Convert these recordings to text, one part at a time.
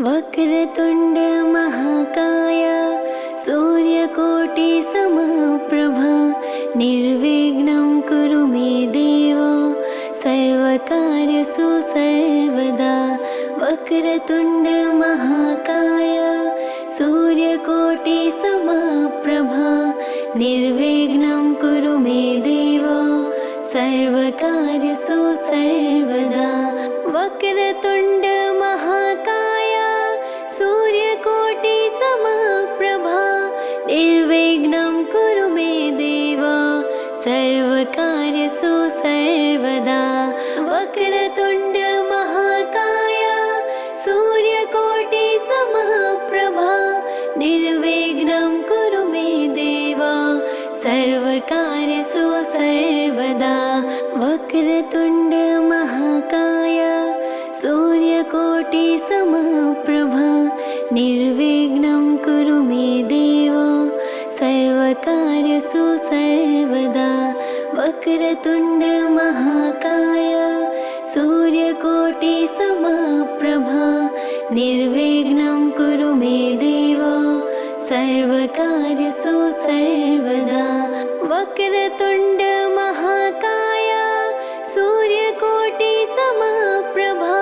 वक्रतुण्ड महाकाय सूर्यकोटि समप्रभा निर्विघ्नं कुरु मे देव सर्वकार्येषु सर्वदा। वक्रतुण्ड महाकाय सूर्यकोटि समप्रभा निर्विघ्नं कुरु मे देव सर्वकार्येषु सर्वदा। वक्रतुण्ड महाकाय सूर्यकोटि समप्रभा निर्विघ्नं कुरु मे देव सर्वकार्येषु सर्वदा। वक्रतुण्ड महाकाय सूर्यकोटि समप्रभा निर्विघ्नं कुरु मे देव सर्वकार्येषु सर्वदा। वक्रतुण्ड महाकाय सूर्यकोटि समप्रभा निर्विघ्नं कुरु मे देव सर्वकार्येषु सर्वदा। वक्रतुण्ड महाकाय सूर्यकोटि समप्रभा निर्विघ्नं कुरु मे देव सर्वकार्येषु सर्वदा। वक्रतुण्ड महाकाय सूर्यकोटि समप्रभा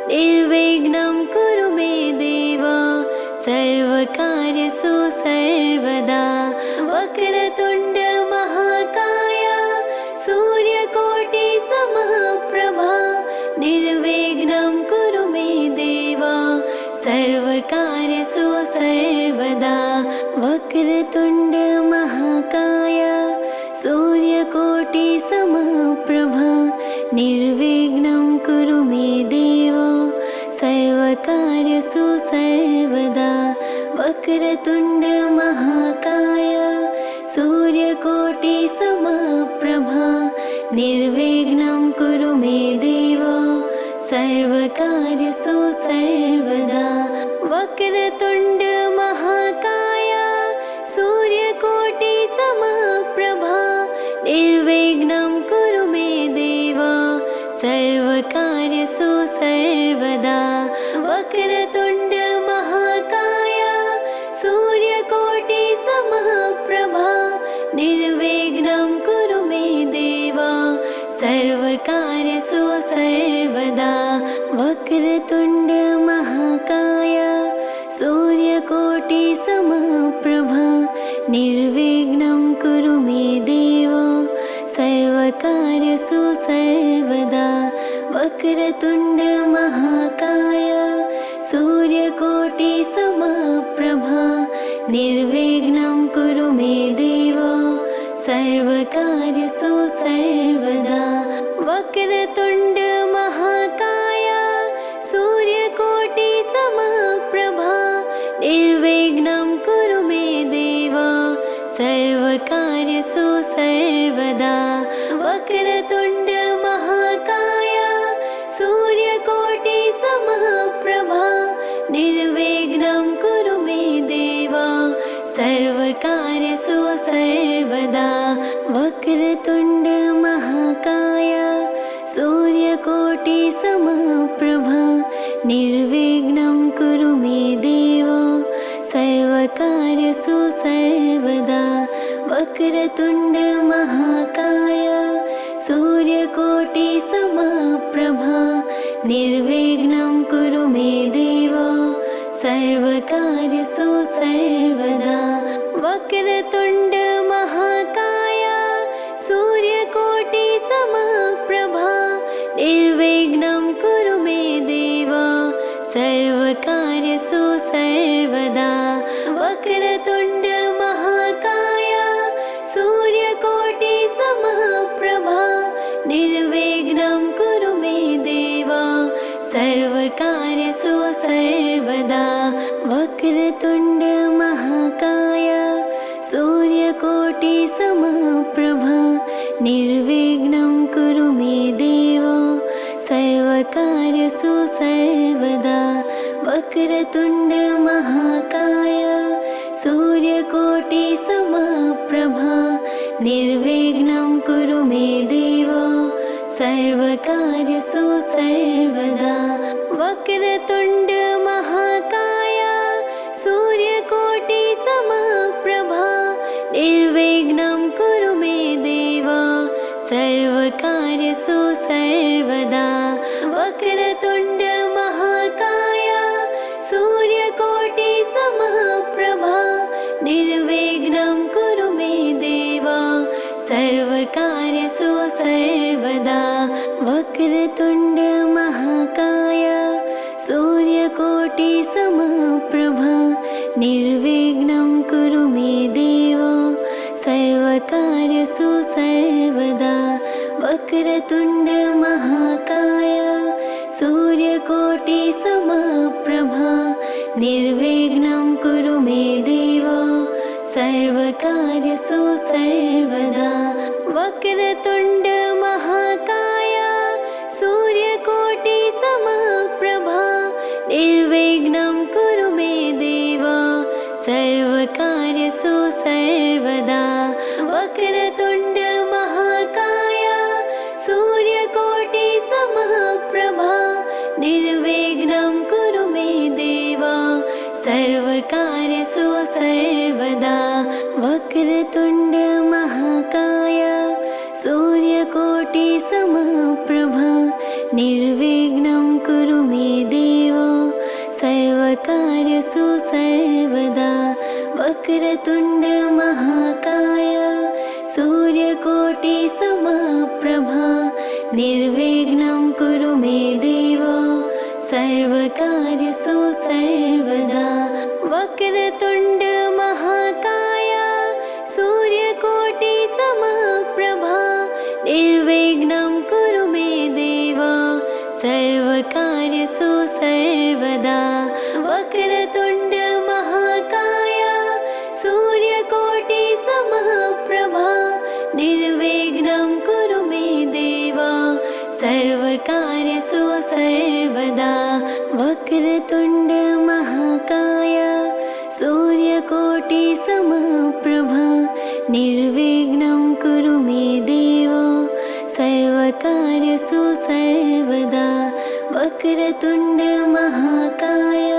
निर्विघ्नं कुरु मे देव सर्वकार्येषु सर्वदा। वक्रतुण्ड महाकाय सूर्यकोटि समप्रभा निर्विघ्नं कुरु मे देव सर्वकार्येषु सर्वदा। वक्रतुण्ड महाकाय सूर्यकोटि समप्रभा निर्विघ्नं कुरु मे देव सर्वकार्येषु सर्वदा। वक्रतुण्ड महाकाय सूर्यकोटि समप्रभा निर्विघ्नं कुरु मे देव सर्वकार्येषु सर्वदा। वक्रतुण्ड महाकाय सूर्यकोटि समप्रभा निर्विघ्नं कुरु मे देव सर्वकार्येषु सर्वदा। वक्रतुण्ड महाकाय सूर्यकोटि समप्रभा निर्विघ्नं कुरु मे देव सर्वकार्येषु सर्वदा। वक्रतुण्ड महाकाय सूर्यकोटि समप्रभा निर्विघ्नं कुरु मे देव सर्वकार्येषु सर्वदा। वक्रतुण्ड महाकाय सूर्यकोटि समप्रभा निर्विघ्नं कुरु मे देव सर्वकार्येषु सर्वदा। वक्रतुण्ड महाकाय सूर्यकोटि समप्रभा निर्विघ्नं कुरु मे देव सर्वकार्येषु सर्वदा। वक्रतुण्ड महाकाय सूर्यकोटि समप्रभा निर्विघ्नं कुरु मे देव सर्वकार्येषु सर्वदा। वक्रतुण्ड महाकाय सूर्यकोटि समप्रभा निर्विघ्नं कुरु मे देव सर्वकार्येषु सर्वदा। वक्रतुण्ड महाकाय सूर्यकोटि समप्रभा निर्विघ्नं कुरु मे देव सर्वकार्येषु सर्वदा। वक्रतुण्ड महाकाय सूर्यकोटि समप्रभा निर्विघ्नं कुरु मे देव सर्वकार्येषु सर्वदा। वक्रतुण्ड महाकाय सूर्यकोटि समप्रभा निर्विघ्नं कुरु मे देव सर्वकार्येषु सर्वदा। वक्रतुण्ड महाकाय सूर्यकोटि समप्रभा निर्विघ्नं कुरु मे देव सर्वकार्येषु सर्वदा। वक्रतुण्ड महाकाय सूर्यकोटि समप्रभा निर्विघ्नं कुरु मे देव सर्वकार्येषु सर्वदा। वक्रतुण्ड महाकाय सर्वकार्येषु सर्वदा वक्रतुण्ड महाकाय सूर्यकोटिसमप्रभा निर्विघ्नं कुरु मे देव सर्वकार्येषु सर्वदा वक्रतुण्ड महाकाय सूर्यकोटिसमप्रभा निर्विघ्नं कुरु मे देव सर्वकार्येषु सर्वदा वक्रतुण्ड महाकाय सूर्यकोटिसमप्रभा निर्विघ्नं कुरु मे देव सर्वकार्येषु सर्वदा वक्रतुण्ड महाकाय सूर्यकोटिसमप्रभा निर्विघ्नं कुरु मे देव सर्वकार्येषु सर्वदा वक्रतुण्ड महाकाय सूर्यकोटिसमप्रभा निर्विघ्नं कुरु मे देव सर्वकार्येषु सर्वदा वक्रतुण्ड महाकाय सूर्यकोटिसमप्रभा निर्विघ्नं कुरु मे देव सर्वकार्येषु सर्वदा वक्रतुण्ड महाकाय सूर्यकोटिसमप्रभा निर्विघ्नं कुरु मे देव सर्वकार्येषु सर्वदा वक्रतुण्ड महाकाय सूर्यकोटिसमप्रभा निर्विघ्नं कुरु मे देव सर्वकार्येषु सर्वदा वक्रतुण्ड महाकाय सूर्यकोटिसमप्रभा निर्विघ्नं कुरु मे देव सर्वकार्येषु सर्वदा वक्रतुण्ड महाकाय सूर्यकोटिसमप्रभा निर्विघ्नं कुरु मे देव सर्वकार्येषु सर्वदा वक्रतुण्ड महाकाय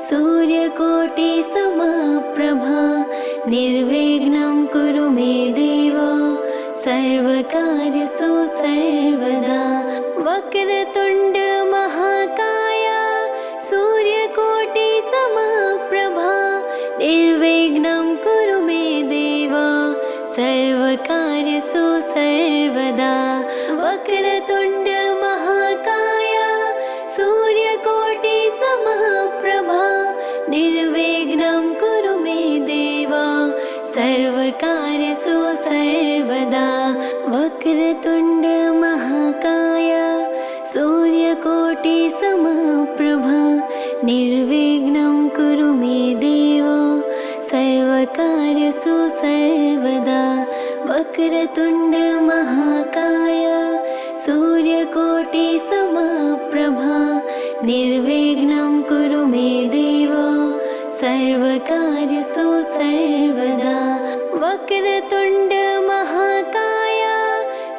सूर्यकोटिसमप्रभा निर्विघ्नं कुरु मे देव सर्वकार्येषु सर्वदा वक्रतुण्ड महाकाय सूर्यकोटिसमप्रभा निर्विघ्नं कुरु मे देव सर्वकार्येषु सर्वदा वक्रतुण्ड महाकाय सूर्यकोटिसमप्रभा निर्विघ्नं कुरु मे देव सर्वकार्येषु सर्वदा वक्रतुण्ड महाकाय सूर्यकोटिसमप्रभा निर्विघ्नं कुरु मे देव सर्वकार्येषु सर्वदा वक्रतुण्ड महाकाय सूर्यकोटिसमप्रभा निर्विघ्नं कुरु मे देव सर्वकार्येषु सर्वदा वक्रतुण्ड महाकाय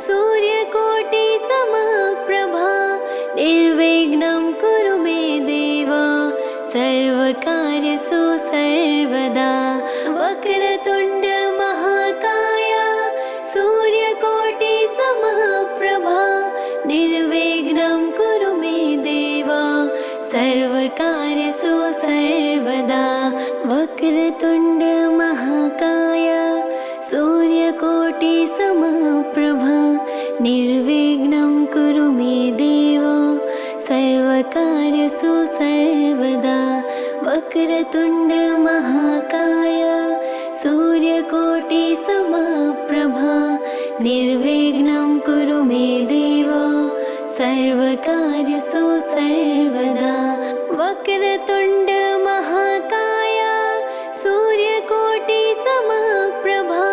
सूर्यकोटिसमप्रभा निर्विघ्नं कुरु मे देव सर्वकार्येषु सर्वदा वक्रतुण्ड महाकाय सूर्यकोटिसमप्रभा निर्विघ्नं कुरु मे देव सर्वकार्येषु सर्वदा वक्रतुण्ड महाकाय सूर्यकोटिसमप्रभा निर्विघ्नं कुरु मे देव सर्वकार्येषु सर्वदा वक्रतुण्ड महाकाय सूर्यकोटिसमप्रभा निर्विघ्नं कुरु मे देव सर्वकार्येषु सर्वदा वक्रतुण्ड महाकाय सूर्यकोटिसमप्रभा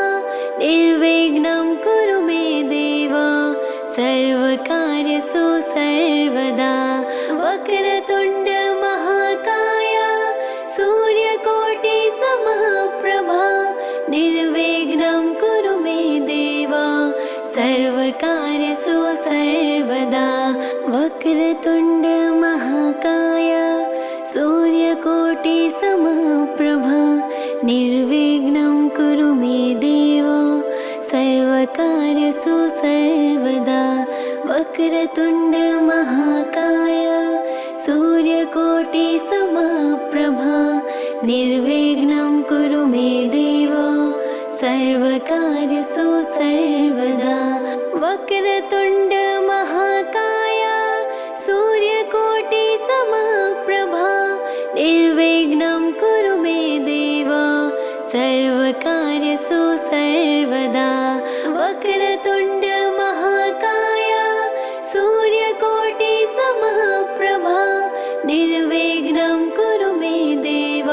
निर्विघ्नं कुरु मे देव सर्वकार्येषु सर्वदा वक्रतुण्ड महाकाय सूर्यकोटिसमप्रभा निर्विघ्नं कुरु मे देव सर्वकार्येषु सर्वदा वक्रतुण्ड महाकाय सूर्यकोटिसमप्रभा निर्विघ्नं कुरु मे देव सर्वकार्येषु सर्वदा वक्रतुण्ड महाकाय सूर्यकोटि समप्रभा निर्विघ्नं कुरु मे देव सर्वकार्येषु सर्वदा वक्रतुण्ड महाकाय सूर्यकोटि समप्रभा निर्विघ्नं कुरु मे देव सर्वकार्येषु सर्वदा वक्रतुण्ड महाकाय सूर्यकोटि समप्रभा निर्विघ्नं कुरु मे देव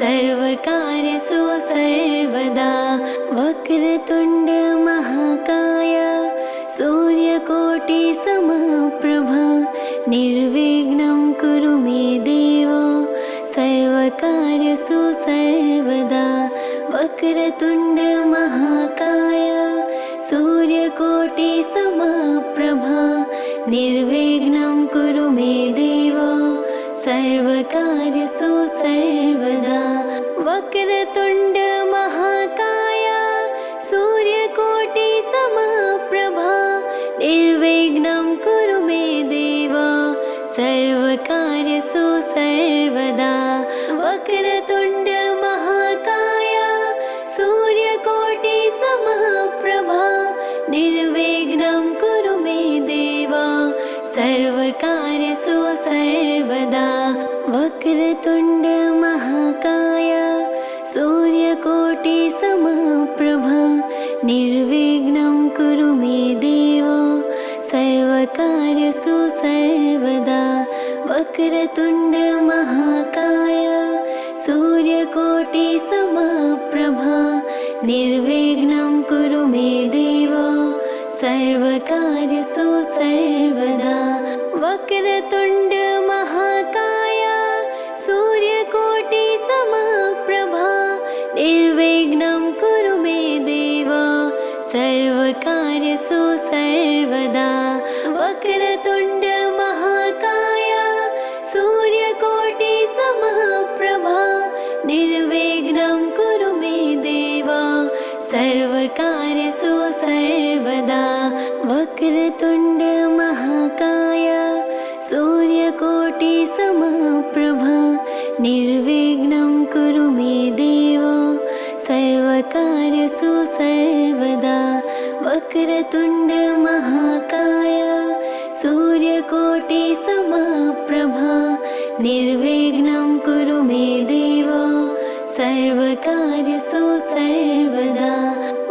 सर्वकार्येषु सर्वदा वक्रतुण्ड महाकाय सूर्यकोटि समप्रभा निर्विघ्नं कुरु मे देव सर्वकार्येषु सर्वदा वक्रतुण्ड महाकाय सूर्यकोटि समप्रभा निर्विघ्नं कुरु मे देव सर्वकार्येषु सर्वदा वक्रतुण्ड महाकाय सूर्यकोटि समप्रभा निर्विघ्नं कुरु मे देव सर्वकार्येषु सर्वदा वक्रतुण्ड महाकाय सूर्यकोटि समप्रभा निर्विघ्नं कुरु मे देव सर्वकार्येषु सर्वदा वक्रतुण्ड महाकाय सूर्यकोटि समप्रभा निर्विघ्नं कुरु मे देव सर्वकार्येषु सर्वदा वक्रतुण्ड महाकाय सूर्यकोटि समप्रभा निर्विघ्नं कुरु मे देव सर्वकार्येषु सर्वदा वक्रतुण्ड महाकाय सूर्यकोटि समप्रभा निर्विघ्नं कुरु मे देव सर्वकार्येषु सर्वदा वक्रतुण्ड महाकाय सूर्यकोटि समप्रभा निर्विघ्नं कुरु मे देव सर्वकार्येषु सर्वदा वक्रतुण्ड महाकाय सूर्यकोटि समप्रभा निर्विघ्नं कुरु मे देव सर्वकार्येषु सर्वदा वक्रतुण्ड महाकाय सूर्यकोटि समप्रभा निर्विघ्नं कुरु मे देव सर्वकार्येषु सर्वदा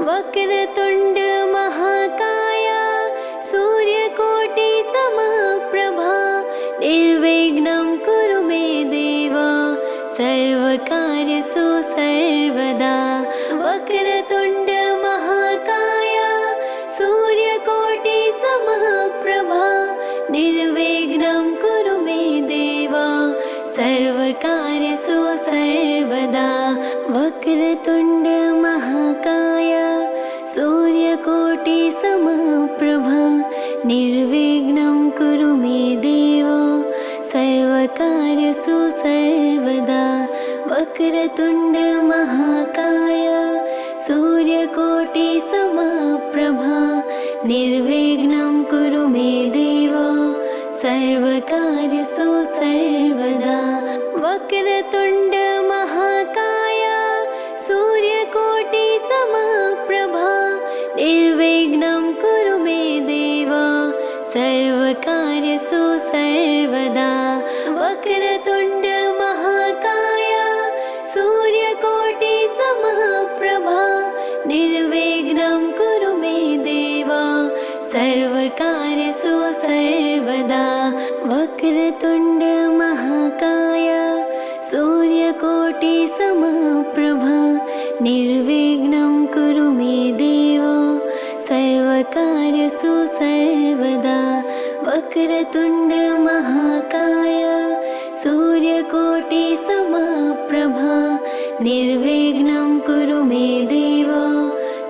वक्रतुण्ड महाकाय सूर्यकोटि समप्रभा निर्विघ्नं कुरु मे देव सर्वकार्येषु सर्वदा वक्रतुण्ड महाकाय सूर्यकोटि समप्रभा निर्विघ्नं कुरु मे देव सर्वकार्येषु सर्वदा वक्रतुण्ड महाकाय सूर्यकोटि समप्रभा निर्विघ्नं कुरु मे देव सर्वकार्येषु सर्वदा वक्रतुण्ड महाकाय सूर्यकोटि समप्रभा निर्विघ्नं कुरु मे देव सर्वकार्येषु सर्वदा वक्रतुण्ड महाकाय सूर्यकोटि समप्रभा निर्विघ्नं कुरु मे देव सर्वकार्येषु सर्वदा वक्रतुण्ड महाकाय सूर्यकोटि समप्रभा निर्विघ्नं कुरु मे देव सर्वकार्येषु सर्वदा वक्रतुण्ड महाकाय सूर्यकोटि समप्रभा निर्विघ्नं कुरु मे देव सर्वकार्येषु सर्वदा वक्रतुण्ड महाकाय सूर्यकोटि समप्रभा निर्विघ्नं कुरु मे देव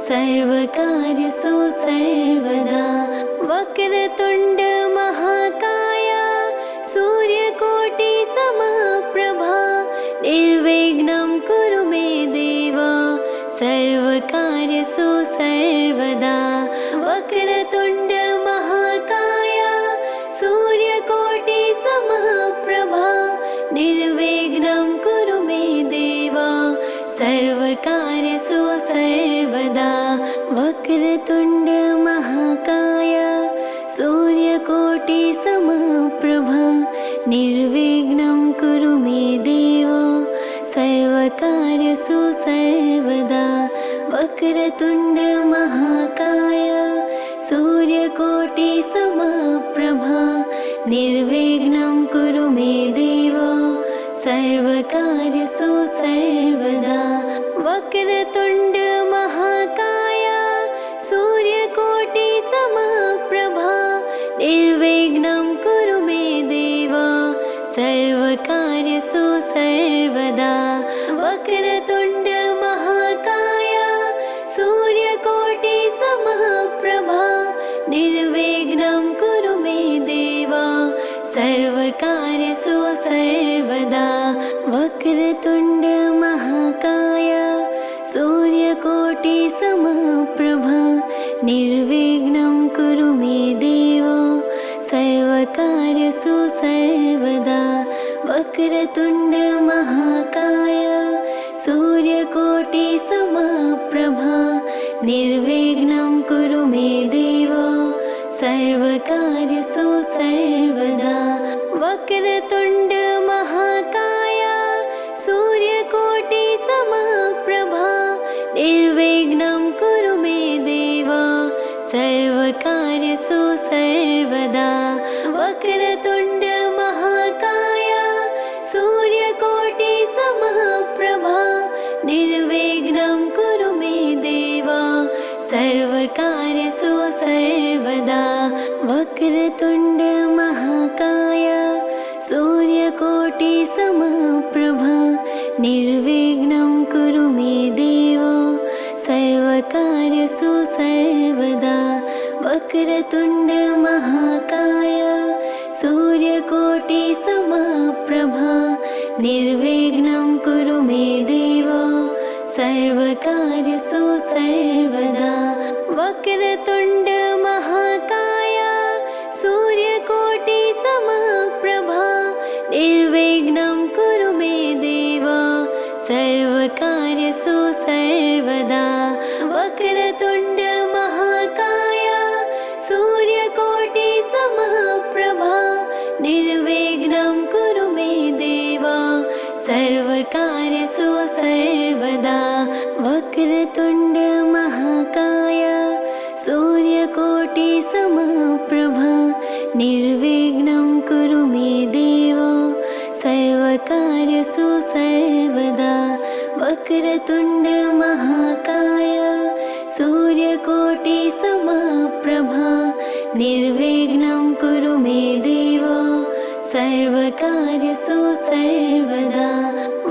सर्वकार्येषु सर्वदा वक्रतुण्ड महाकाय सूर्यकोटि समप्रभा निर्विघ्नं कुरु मे देव सर्वकार्येषु सर्वदा वक्रतुण्ड महाकाय सूर्यकोटि समप्रभा निर्विघ्नं कुरु मे देव सर्वकार्येषु सर्वदा वक्रतुण्ड महाकाय सूर्यकोटि समप्रभा निर्विघ्नं कुरु मे देव सर्वकार्येषु सर्वदा वक्रतुण्ड महाकाय सूर्यकोटि समप्रभा निर्विघ्नं कुरु मे देव सर्वकार्येषु सर्वदा वक्रतुण्ड महाकाय सूर्यकोटि समप्रभा निर्विघ्नं कुरु मे देव सर्वकार्येषु सर्वदा वक्रतुण्ड महाकाय सूर्यकोटि समप्रभा निर्विघ्नं कुरु मे देव सर्वकार्येषु सर्वदा वक्रतुण्ड महाकाय सूर्यकोटि समप्रभा निर्विघ्नं कुरु मे देव सर्वकार्येषु सर्वदा वक्रतुण्ड महाकाय सूर्यकोटि समप्रभा निर्विघ्नं कुरु मे देव सर्वकार्येषु सर्वदा वक्रतुण्ड महाकाय सूर्यकोटि समप्रभा निर्विघ्नं कुरु मे देव सर्वकार्येषु सर्वदा वक्रतुण्ड महाकाय सूर्यकोटि समप्रभा निर्विघ्नं कुरु मे देव सर्वकार्येषु सर्वदा वक्रतुण्ड महाकाय सूर्यकोटि समप्रभा निर्विघ्नं कुरु मे देव सर्वकार्येषु सर्वदा वक्रतुण्ड महाकाय सूर्यकोटि समप्रभा निर्विघ्नं कुरु मे देव सर्वकार्येषु सर्वदा वक्रतुण्ड महाकाय सूर्यकोटि समप्रभा निर्विघ्नं कुरु मे देव सर्वकार्येषु सर्वदा वक्रतुण्ड महाकाय सूर्यकोटि समप्रभा निर्विघ्नं कुरु मे देव सर्वकार्येषु सर्वदा वक्रतुण्ड महाकाय सूर्यकोटि समप्रभा निर्विघ्नं कुरु मे देव सर्वकार्येषु सर्वदा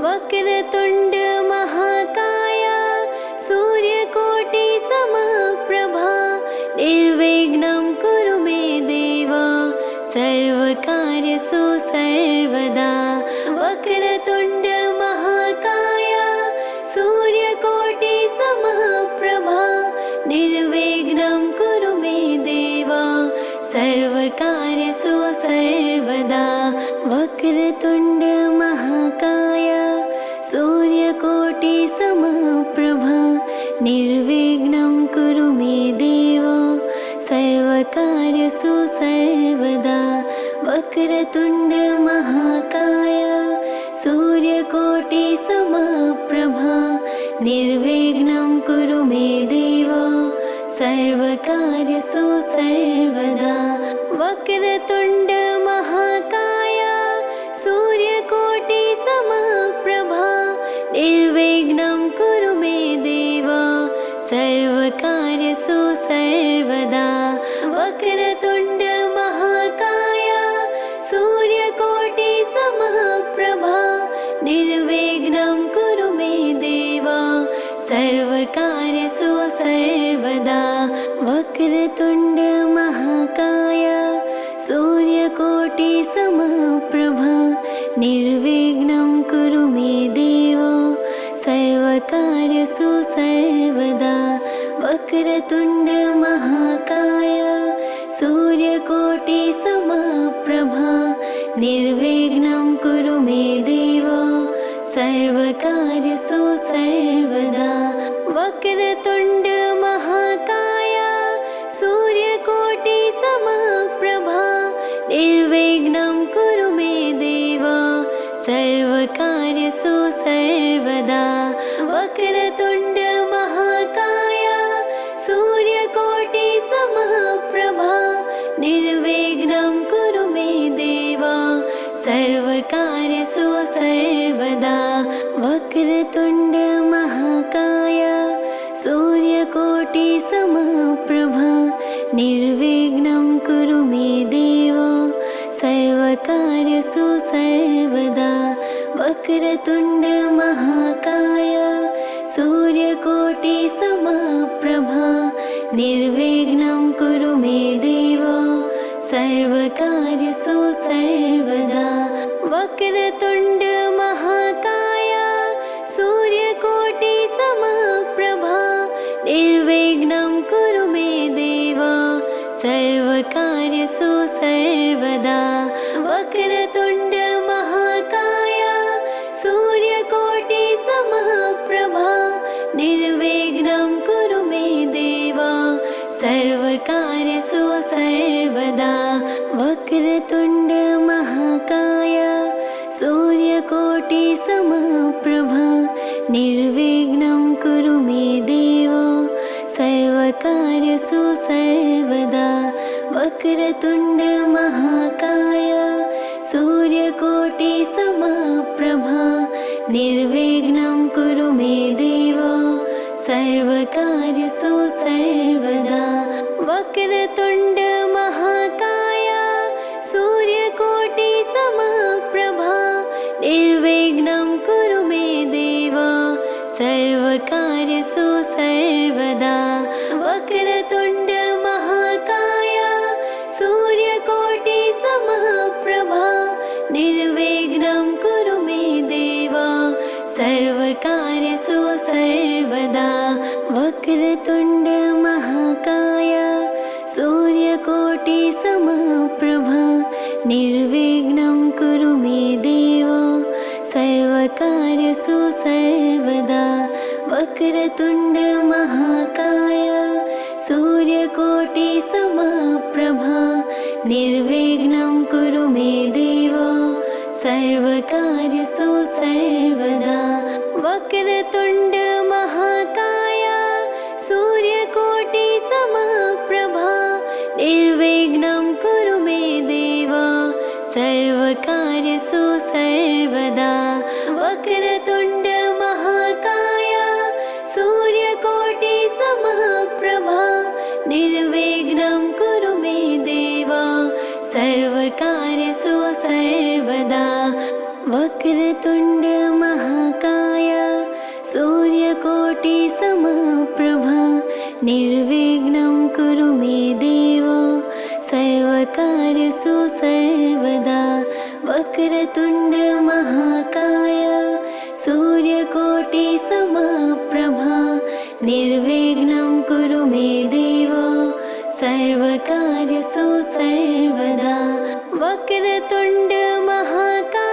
वक्रतुण्ड महाकाय सूर्यकोटि समप्रभा निर्विघ्नं कुरु मे देव सर्वकार्येषु सर्वदा वक्रतुण्ड महाकाय सूर्यकोटि समप्रभा निर्विघ्नं कुरु मे देव सर्वकार्येषु सर्वदा वक्रतुण्ड महाकाय सूर्यकोटि समप्रभा निर्विघ्नं कुरु मे देव सर्वकार्येषु सर्वदा वक्रतुण्ड महाकाय सूर्यकोटि समप्रभा निर्विघ्नं कुरु मे देव सर्वकार्येषु सर्वदा वक्रतुण्ड महाकाय सूर्यकोटि समप्रभा निर्विघ्नं कुरु मे देव सर्वकार्येषु सर्वदा वक्रतुण्ड महाकाय सूर्यकोटि समप्रभा निर्विघ्नं कुरु मे देव सर्वकार्येषु सर्वदा वक्रतुण्ड महाकाय सूर्यकोटि समप्रभा निर्विघ्नं कुरु मे देव सर्वकार्येषु सर्वदा वक्रतुण्ड महाकाय सूर्यकोटि समप्रभा निर्विघ्नं कुरु मे देव सर्वकार्येषु सर्वदा वक्रतुण्ड महाकाय सूर्यकोटि समप्रभा निर्विघ्नं कुरु मे देव सर्वकार्येषु सर्वदा वक्रतुण्ड महाकाय सूर्यकोटिसमप्रभा निर्विघ्नं कुरु मे देव सर्वकार्येषु सर्वदा वक्रतुण्ड महाकाय सूर्यकोटिसमप्रभा निर्विघ्नं कुरु मे देव सर्वकार्येषु सर्वदा वक्रतुण्ड महाकाय सूर्यकोटिसमप्रभा निर्विघ्नं कुरु मे देव सर्वकार्येषु सर्वदा वक्रतुण्ड महाकाय सूर्यकोटिसमप्रभा निर्विघ्नं कुरु मे देव सर्वकार्येषु सर्वदा वक्रतुण्ड महाकाय सूर्यकोटिसमप्रभा निर्विघ्नं कुरु मे देव सर्वकार्येषु सर्वदा वक्रतुण्ड महाकाय सूर्यकोटिसमप्रभा निर्विघ्नं कुरु मे देव सर्वकार्येषु सर्वदा वक्रतुण्ड महाकाय सूर्यकोटिसमप्रभा निर्विघ्नं कुरु मे देव सर्वकार्येषु सर्वदा वक्रतुण्ड महाकाय सूर्यकोटिसमप्रभा निर्विघ्नं कुरु मे देव सर्वकार्येषु सर्वदा वक्रतुण्ड महाकाय सूर्यकोटिसमप्रभा निर्विघ्नं कुरु मे देव सर्वकार्येषु सर्वदा वक्रतुण्ड महाकाय सूर्यकोटिसमप्रभा निर्विघ्नं कुरु मे देव सर्वकार्येषु सर्वदा वक्रतुण्ड महाकाय सूर्यकोटिसमप्रभा निर्विघ्नं कुरु मे देव सर्वकार्येषु सर्वदा वक्रतुण्ड महाकाय सूर्यकोटिसमप्रभा निर्विघ्नं कुरु मे देव सर्वकार्येषु सर्वदा वक्रतुण्ड महाकाय सूर्यकोटिसमप्रभा निर्विघ्नं कुरु मे देव सर्वकार्येषु सर्वदा वक्रतुण्ड महाकाय सूर्यकोटिसमप्रभा निर्विघ्नं कुरु मे देव सर्वकार्येषु सर्वदा वक्रतुण्ड महाकाय